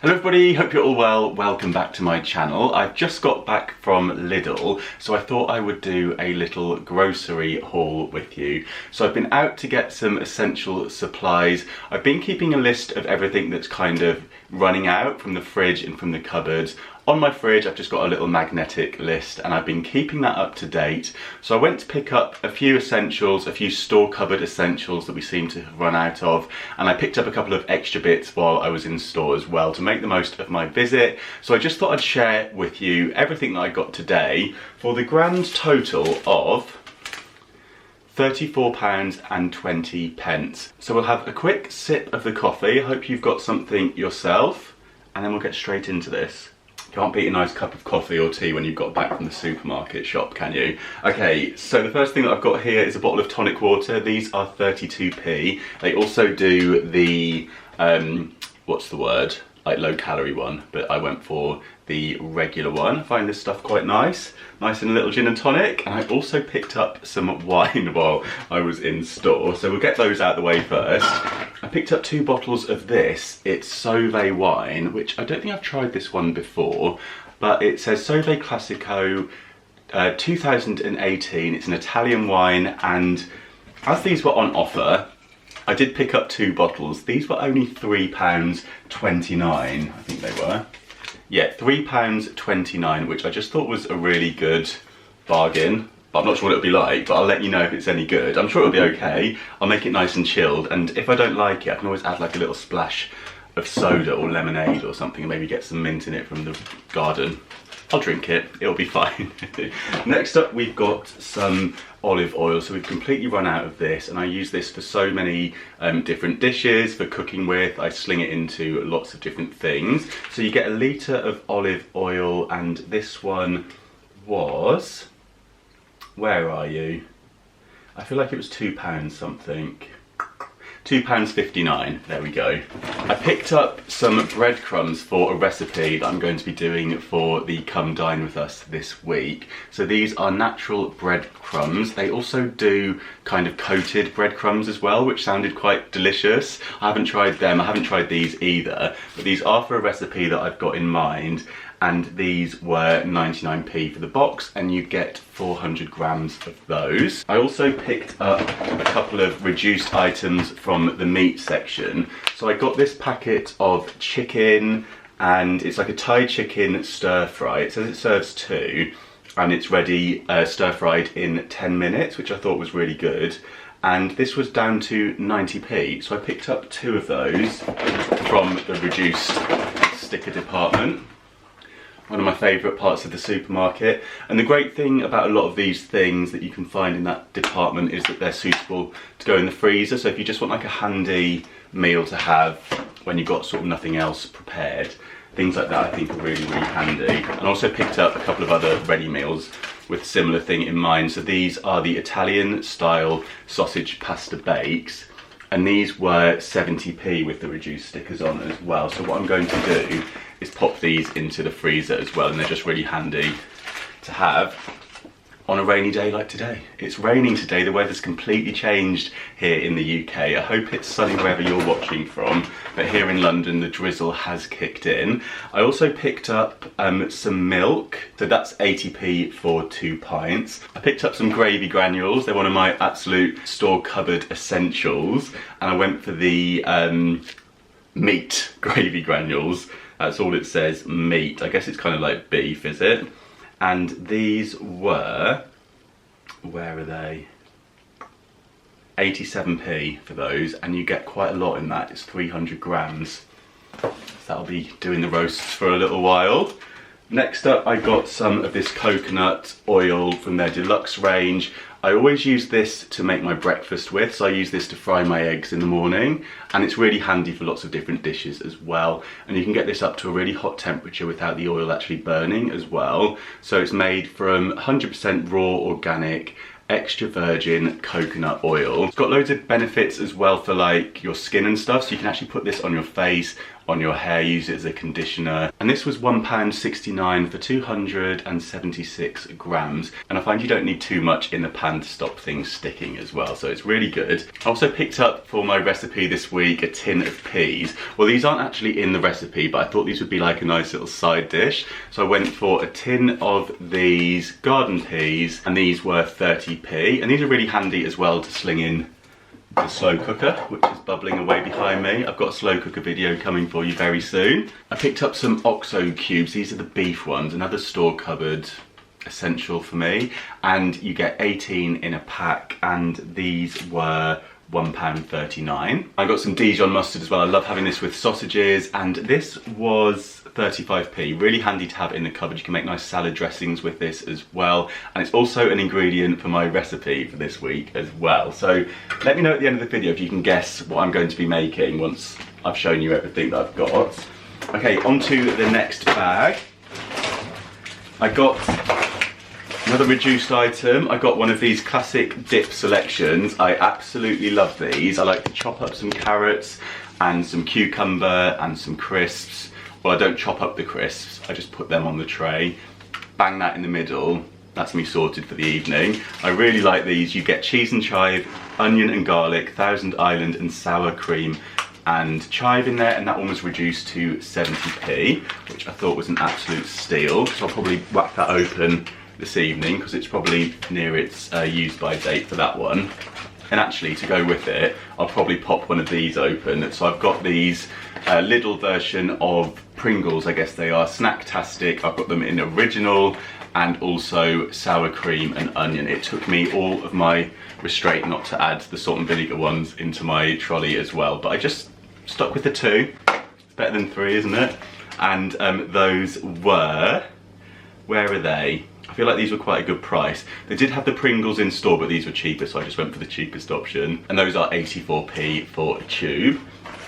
Hello everybody, hope you're all well. Welcome back to my channel. I've just got back from Lidl, so I thought I would do a little grocery haul with you. So I've been out to get some essential supplies. I've been keeping a list of everything that's kind of running out from the fridge and from the cupboards. On my fridge I've just got a little magnetic list and I've been keeping that up to date. So I went to pick up a few essentials, a few store cupboard essentials that we seem to have run out of, and I picked up a couple of extra bits while I was in store as well to make the most of my visit. So I just thought I'd share with you everything that I got today for the grand total of £34.20. So we'll have a quick sip of the coffee. I hope you've got something yourself, and then we'll get straight into this. Can't beat a nice cup of coffee or tea when you've got back from the supermarket shop, can you? Okay, so the first thing that I've got here is a bottle of tonic water. These are 32p. They also do the, what's the word? Like low calorie one, but I went for the regular one. I find this stuff quite nice. Nice and a little gin and tonic. And I also picked up some wine while I was in store. So we'll get those out of the way first. I picked up 2 bottles of this. It's Sauve wine, which I don't think I've tried this one before, but it says Sauve Classico 2018. It's an Italian wine, and as these were on offer, I did pick up 2 bottles. These were only £3.29, I think they were. Yeah, £3.29, which I just thought was a really good bargain. But I'm not sure what it'll be like, but I'll let you know if it's any good. I'm sure it'll be okay. I'll make it nice and chilled, and if I don't like it, I can always add like a little splash of soda or lemonade or something, and maybe get some mint in it from the garden. I'll drink it, it'll be fine. Next up we've got some olive oil. So we've completely run out of this, and I use this for so many different dishes, for cooking with. I sling it into lots of different things. So you get a litre of olive oil, and this one was, where are you? I feel like it was £2 something. £2.59, there we go. I picked up some breadcrumbs for a recipe that I'm going to be doing for the Come Dine with us this week. So these are natural breadcrumbs. They also do kind of coated breadcrumbs as well, which sounded quite delicious. I haven't tried them, I haven't tried these either, but these are for a recipe that I've got in mind. And these were 99p for the box, and you get 400 grams of those. I also picked up a couple of reduced items from the meat section. So I got this packet of chicken, and it's like a Thai chicken stir fry. It says it serves 2, and it's ready stir fried in 10 minutes, which I thought was really good. And this was down to 90p. So I picked up 2 of those from the reduced sticker department. One of my favourite parts of the supermarket. And the great thing about a lot of these things that you can find in that department is that they're suitable to go in the freezer. So if you just want like a handy meal to have when you've got sort of nothing else prepared, things like that I think are really, really handy. And I also picked up a couple of other ready meals with a similar thing in mind. So these are the Italian style sausage pasta bakes, and these were 70p with the reduced stickers on as well. So what I'm going to do is pop these into the freezer as well, and they're just really handy to have on a rainy day like today. It's raining today, the weather's completely changed here in the UK. I hope it's sunny wherever you're watching from, but here in London the drizzle has kicked in. I also picked up some milk, so that's 80p for 2 pints. I picked up some gravy granules, they're one of my absolute store cupboard essentials, and I went for the meat gravy granules. That's all it says, meat. I guess it's kind of like beef, is it? And these were, where are they? 87p for those, and you get quite a lot in that. It's 300 grams. So that'll be doing the roasts for a little while. Next up, I got some of this coconut oil from their deluxe range. I always use this to make my breakfast with, so I use this to fry my eggs in the morning, and it's really handy for lots of different dishes as well. And you can get this up to a really hot temperature without the oil actually burning as well. So it's made from 100% raw organic extra virgin coconut oil. It's got loads of benefits as well for like your skin and stuff, so you can actually put this on your face, on your hair, use it as a conditioner. And this was £1.69 for 276 grams. And I find you don't need too much in the pan to stop things sticking as well, so it's really good. I also picked up for my recipe this week a tin of peas. Well, these aren't actually in the recipe, but I thought these would be like a nice little side dish. So I went for a tin of these garden peas, and these were 30p. And these are really handy as well to sling in the slow cooker, which is bubbling away behind me. I've got a slow cooker video coming for you very soon. I picked up some OXO cubes. These are the beef ones, another store cupboard essential for me. And you get 18 in a pack, and these were £1.39. I got some Dijon mustard as well. I love having this with sausages, and this was 35p. Really handy to have in the cupboard. You can make nice salad dressings with this as well, and it's also an ingredient for my recipe for this week as well. So let me know at the end of the video if you can guess what I'm going to be making once I've shown you everything that I've got. Okay, on to the next bag. I got another reduced item. I got one of these classic dip selections. I absolutely love these. I like to chop up some carrots and some cucumber and some crisps. Well, I don't chop up the crisps, I just put them on the tray, bang that in the middle. That's me sorted for the evening. I really like these. You get cheese and chive, onion and garlic, Thousand Island and sour cream and chive in there, and that one was reduced to 70p, which I thought was an absolute steal. So I'll probably whack that open this evening because it's probably near its use by date for that one. And actually, to go with it, I'll probably pop one of these open. So I've got these Lidl version of Pringles, I guess they are, Snacktastic. I've got them in original and also sour cream and onion. It took me all of my restraint not to add the salt and vinegar ones into my trolley as well, but I just stuck with the two. It's better than three, isn't it? And those were, where are they? I feel like these were quite a good price. They did have the Pringles in store, but these were cheaper, so I just went for the cheapest option. And those are 84p for a tube.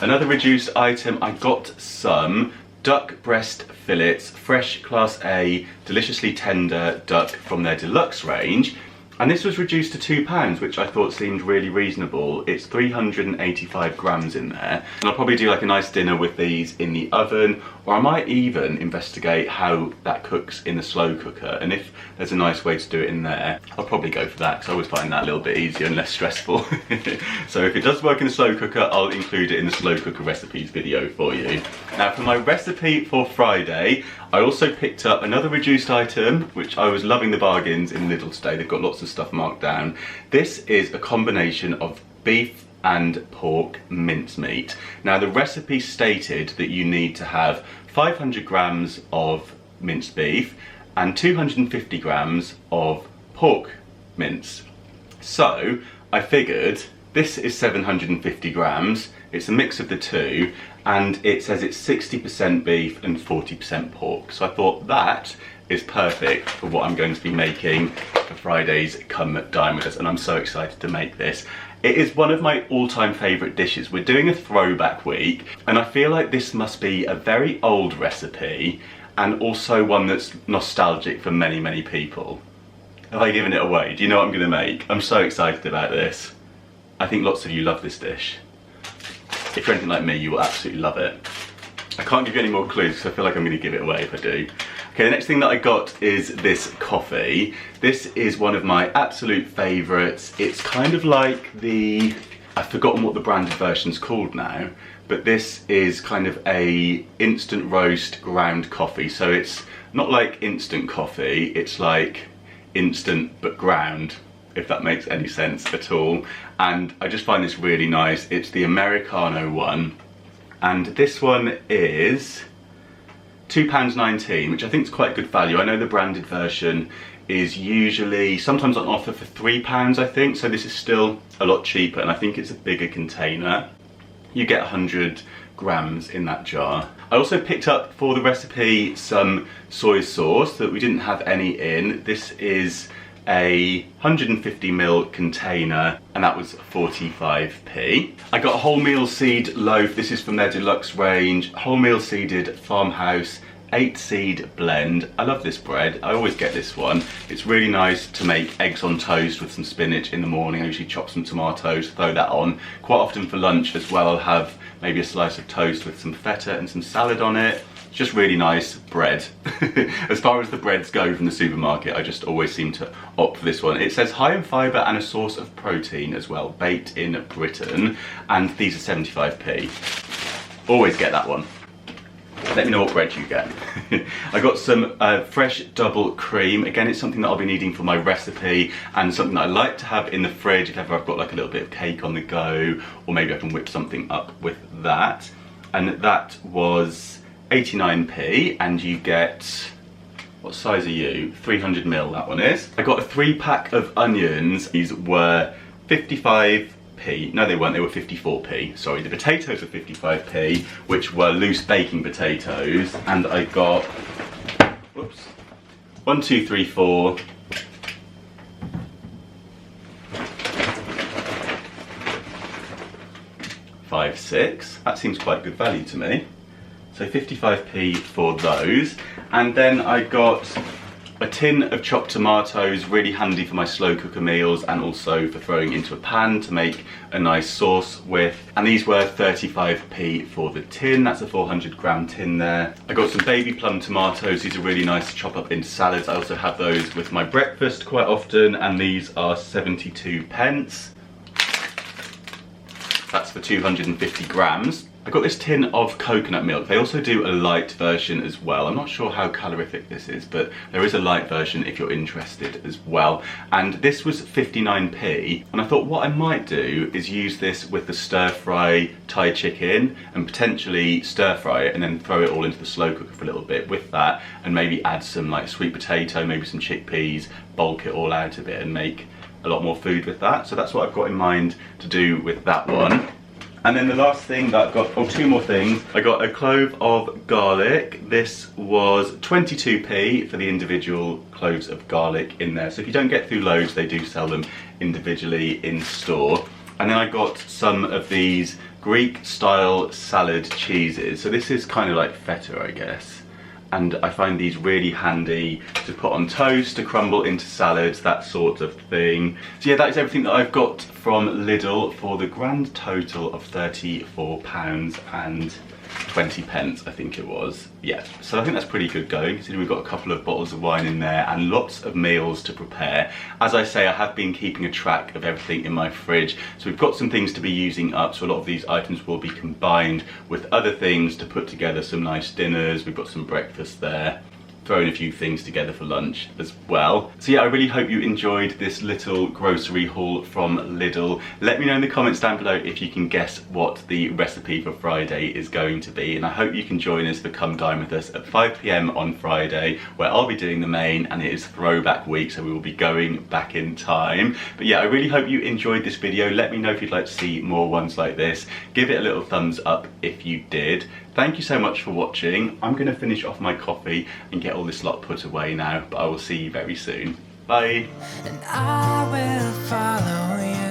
Another reduced item, I got some duck breast fillets, fresh class A, deliciously tender duck from their deluxe range. And this was reduced to £2, which I thought seemed really reasonable. It's 385 grams in there. And I'll probably do like a nice dinner with these in the oven, or I might even investigate how that cooks in the slow cooker. And if there's a nice way to do it in there, I'll probably go for that, because I always find that a little bit easier and less stressful. So if it does work in the slow cooker, I'll include it in the slow cooker recipes video for you. Now for my recipe for Friday, I also picked up another reduced item, which I was loving the bargains in Lidl today. They've got lots of stuff marked down. This is a combination of beef and pork mincemeat. Now the recipe stated that you need to have 500 grams of minced beef and 250 grams of pork mince. So I figured this is 750 grams. It's a mix of the two, and it says it's 60% beef and 40% pork. So I thought that is perfect for what I'm going to be making for Friday's Come Dine with us, and I'm so excited to make this. It is one of my all-time favourite dishes. We're doing a throwback week, and I feel like this must be a very old recipe, and also one that's nostalgic for many, many people. Have I given it away? Do you know what I'm going to make? I'm so excited about this. I think lots of you love this dish. If you're anything like me, you will absolutely love it. I can't give you any more clues because I feel like I'm going to give it away if I do. Okay, the next thing that I got is this coffee. This is one of my absolute favourites. It's kind of like the... I've forgotten what the branded version's called now, but this is kind of a instant roast ground coffee. So it's not like instant coffee, it's like instant but ground, if that makes any sense at all. And I just find this really nice. It's the Americano one, and this one is £2.19, which I think is quite good value. I know the branded version is usually sometimes on offer for £3, I think, so this is still a lot cheaper, and I think it's a bigger container. You get 100 grams in that jar. I also picked up for the recipe some soy sauce that we didn't have any in. This is a 150ml container, and that was 45p. I got a wholemeal seed loaf. This is from their deluxe range. Wholemeal seeded farmhouse 8-seed blend. I love this bread. I always get this one. It's really nice to make eggs on toast with some spinach in the morning. I usually chop some tomatoes, throw that on. Quite often for lunch as well, I'll have maybe a slice of toast with some feta and some salad on it. It's just really nice bread. As far as the breads go from the supermarket, I just always seem to opt for this one. It says high in fibre and a source of protein as well, baked in Britain, and these are 75p. Always get that one. Let me know what bread you get. I got some fresh double cream. Again, it's something that I'll be needing for my recipe and something that I like to have in the fridge if ever I've got like a little bit of cake on the go, or maybe I can whip something up with that. And that was 89p, and you get, what size are you? 300ml that one is. I got a 3-pack of onions. These were 55p. No, they weren't, they were 54p. Sorry, the potatoes were 55p, which were loose baking potatoes. And I got, whoops, 1, 2, 3, 4, 5, 6. That seems quite good value to me. So 55p for those. And then I got a tin of chopped tomatoes, really handy for my slow cooker meals and also for throwing into a pan to make a nice sauce with. And these were 35p for the tin. That's a 400g tin there. I got some baby plum tomatoes. These are really nice to chop up into salads. I also have those with my breakfast quite often, and these are 72p. That's for 250g. I got this tin of coconut milk. They also do a light version as well. I'm not sure how calorific this is, but there is a light version if you're interested as well. And this was 59p. And I thought what I might do is use this with the stir fry Thai chicken and potentially stir fry it and then throw it all into the slow cooker for a little bit with that, and maybe add some like sweet potato, maybe some chickpeas, bulk it all out a bit and make a lot more food with that. So that's what I've got in mind to do with that one. And then the last thing that I've got, oh, 2 more things. I got a clove of garlic. This was 22p for the individual cloves of garlic in there. So if you don't get through loads, they do sell them individually in store. And then I got some of these Greek style salad cheeses. So this is kind of like feta, I guess. And I find these really handy to put on toast, to crumble into salads, that sort of thing. So yeah, that is everything that I've got from Lidl for the grand total of £34.20, I think it was. Yeah, so I think that's pretty good going, considering we've got a couple of bottles of wine in there and lots of meals to prepare. As I say, I have been keeping a track of everything in my fridge, so we've got some things to be using up, so a lot of these items will be combined with other things to put together some nice dinners. We've got some breakfast there, throwing a few things together for lunch as well. So yeah, I really hope you enjoyed this little grocery haul from Lidl. Let me know in the comments down below if you can guess what the recipe for Friday is going to be, and I hope you can join us for Come Dine with us at 5 PM on Friday, where I'll be doing the main, and it is throwback week, so we will be going back in time. But yeah, I really hope you enjoyed this video. Let me know if you'd like to see more ones like this. Give it a little thumbs up if you did. Thank you so much for watching. I'm going to finish off my coffee and get all this lot put away now, but I will see you very soon. Bye. And I will follow you.